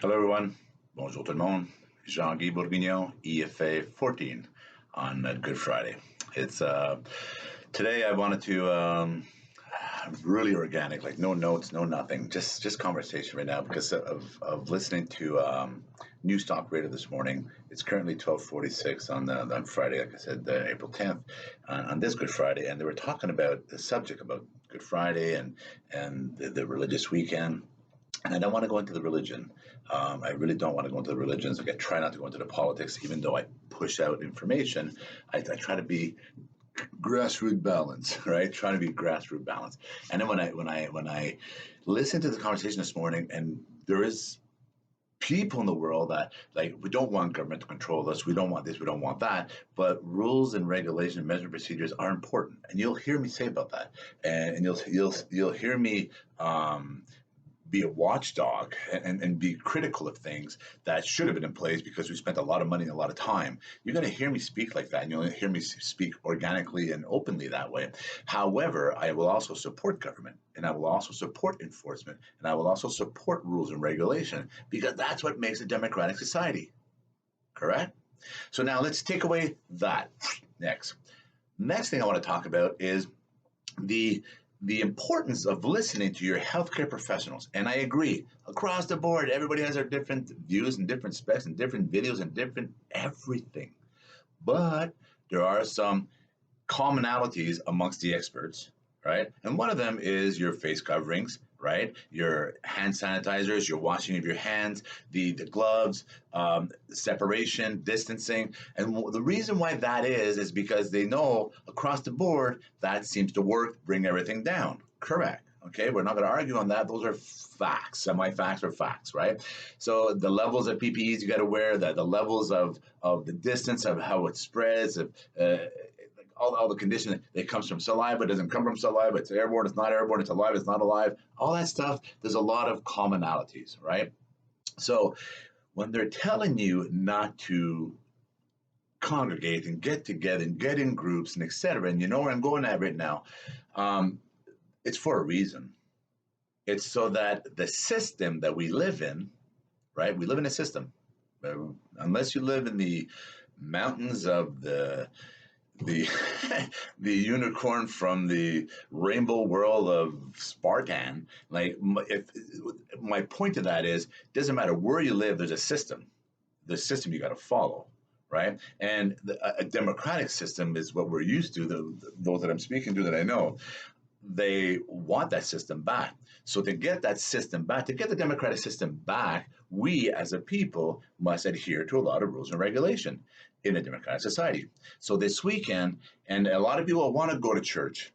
Hello everyone, bonjour tout le monde. Jean-Guy Bourguignon, EFA14 on Good Friday. It's today I wanted to really organic, like no notes, no nothing, just conversation right now because of listening to News Talk Radio this morning. It's currently 12:46 on Friday, like I said, April 10th, on this Good Friday, and they were talking about the subject about Good Friday and the religious weekend. And I don't want to go into the religion. I really don't want to go into the religions. Like I try not to go into the politics, even though I push out information. I try to be grassroots balance, right? Trying to be grassroots balance. And then when I listened to the conversation this morning, and there is people in the world that like we don't want government to control us, we don't want this, we don't want that, but rules and regulation, measure procedures are important, and you'll hear me say about that, and you'll hear me be a watchdog and be critical of things that should have been in place because we spent a lot of money and a lot of time. You're going to hear me speak like that, and you'll hear me speak organically and openly that way. However, I will also support government, and I will also support enforcement, and I will also support rules and regulation because that's what makes a democratic society. Correct? So now let's take away that. Next thing I want to talk about is the the importance of listening to your healthcare professionals. And I agree, across the board, everybody has their different views and different specs and different videos and different everything. But there are some commonalities amongst the experts, right? And one of them is your face coverings, right? Your hand sanitizers, your washing of your hands, the gloves, separation, distancing. And the reason why that is because they know across the board that seems to work, bring everything down. Correct. Okay, we're not going to argue on that. Those are facts. Semi-facts are facts, right? So the levels of PPEs you got to wear, the levels of the distance of how it spreads, of all the conditioning that comes from saliva, doesn't come from saliva, it's airborne, it's not airborne, it's alive, it's not alive, all that stuff, there's a lot of commonalities, right? So when they're telling you not to congregate and get together and get in groups and etc., and you know where I'm going at right now, it's for a reason. It's so that the system that we live in, right? We live in a system. Unless you live in the mountains of the the unicorn from the rainbow world of Spartan. Like, if my point to that is, it doesn't matter where you live. There's a system. The system you got to follow, right? And a democratic system is what we're used to. Those that I'm speaking to that I know, they want that system back. So to get that system back, to get the democratic system back, we as a people must adhere to a lot of rules and regulation in a democratic society. So this weekend, and a lot of people want to go to church,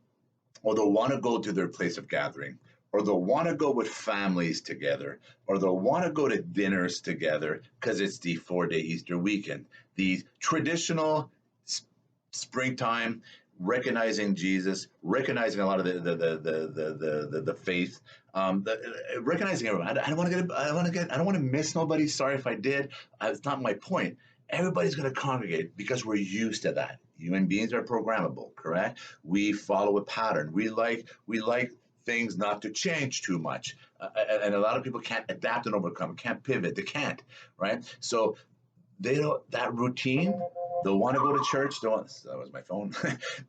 or they'll want to go to their place of gathering, or they'll want to go with families together, or they'll want to go to dinners together because it's the 4-day Easter weekend. The traditional springtime, recognizing Jesus, recognizing a lot of the faith, recognizing everyone. I don't want I don't want to miss nobody. Sorry if I did. It's not my point. Everybody's going to congregate because we're used to that. Human beings are programmable, correct? We follow a pattern. We like things not to change too much, and a lot of people can't adapt and overcome, can't pivot. They can't, right? So they don't, that routine. They'll want to go to church. That was my phone.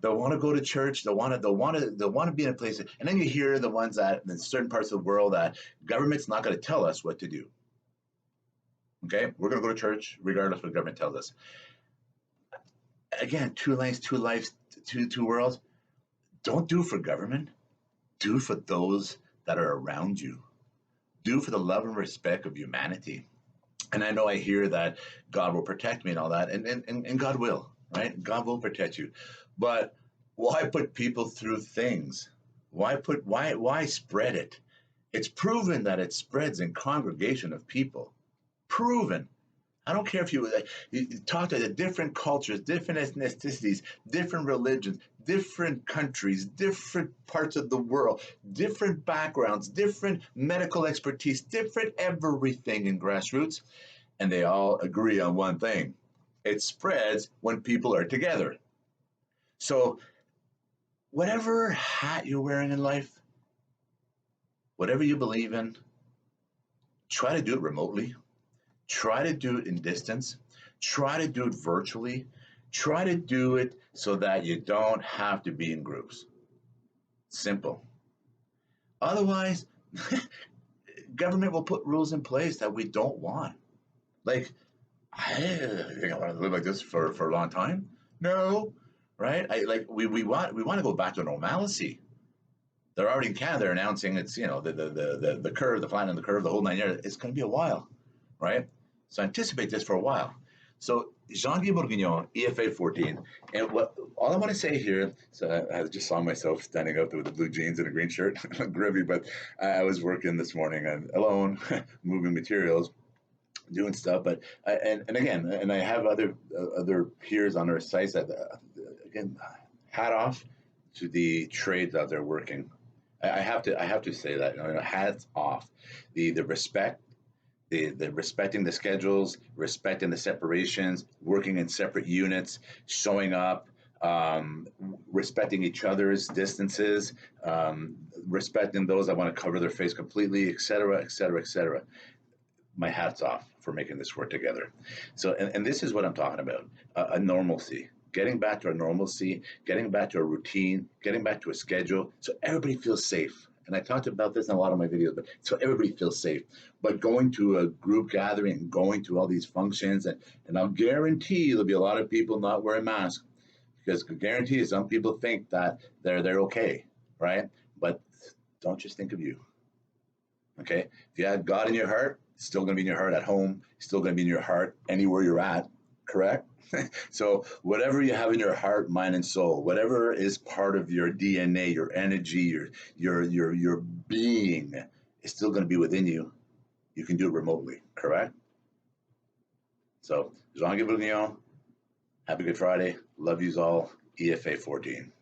They'll want to go to church. They'll want to be in a place. And then you hear the ones that in certain parts of the world that government's not going to tell us what to do. Okay, we're going to go to church regardless of what government tells us. Again, two lanes, two lives, two worlds. Don't do for government. Do for those that are around you. Do for the love and respect of humanity. And I know I hear that God will protect me and all that, and God will, right? God will protect you. But why put people through things? Why spread it? It's proven that it spreads in congregation of people. Proven. I don't care if you talk to the different cultures, different ethnicities, different religions, different countries, different parts of the world, different backgrounds, different medical expertise, different everything in grassroots. And they all agree on one thing. It spreads when people are together. So whatever hat you're wearing in life, whatever you believe in, try to do it remotely, try to do it in distance, try to do it virtually, try to do it so that you don't have to be in groups. Simple. Otherwise, government will put rules in place that we don't want. Like, I think I want to live like this for a long time. No, right? We want to go back to normalcy. They're already in Canada. They're announcing it's the curve, the flattening of the curve, the whole 9 years. It's going to be a while, right? So anticipate this for a while. So Jean-Guy Bourguignon, EFA14, and what all I want to say here. So I just saw myself standing up with the blue jeans and a green shirt, gribby. But I was working this morning and alone, moving materials, doing stuff. But and again, and I have other peers on our sites that again, hat off to the trades that they're working. I have to say that, hats off, the respect, the respecting the schedules, respecting the separations, working in separate units, showing up, respecting each other's distances, respecting those that want to cover their face completely, et cetera, et cetera, et cetera. My hat's off for making this work together. So, and this is what I'm talking about, a normalcy. Getting back to a normalcy, getting back to a routine, getting back to a schedule, so everybody feels safe. And I talked about this in a lot of my videos, but so everybody feels safe. But going to a group gathering, going to all these functions, and I'll guarantee there'll be a lot of people not wearing masks, because I guarantee you some people think that they're okay, right? But don't just think of you. Okay, if you have God in your heart, it's still going to be in your heart at home, still going to be in your heart anywhere you're at, correct? So whatever you have in your heart, mind, and soul, whatever is part of your DNA, your energy, your being, is still going to be within you. You can do it remotely, correct? So Jean-Guy Bourguignon, happy Good Friday. Love yous all. EFA14.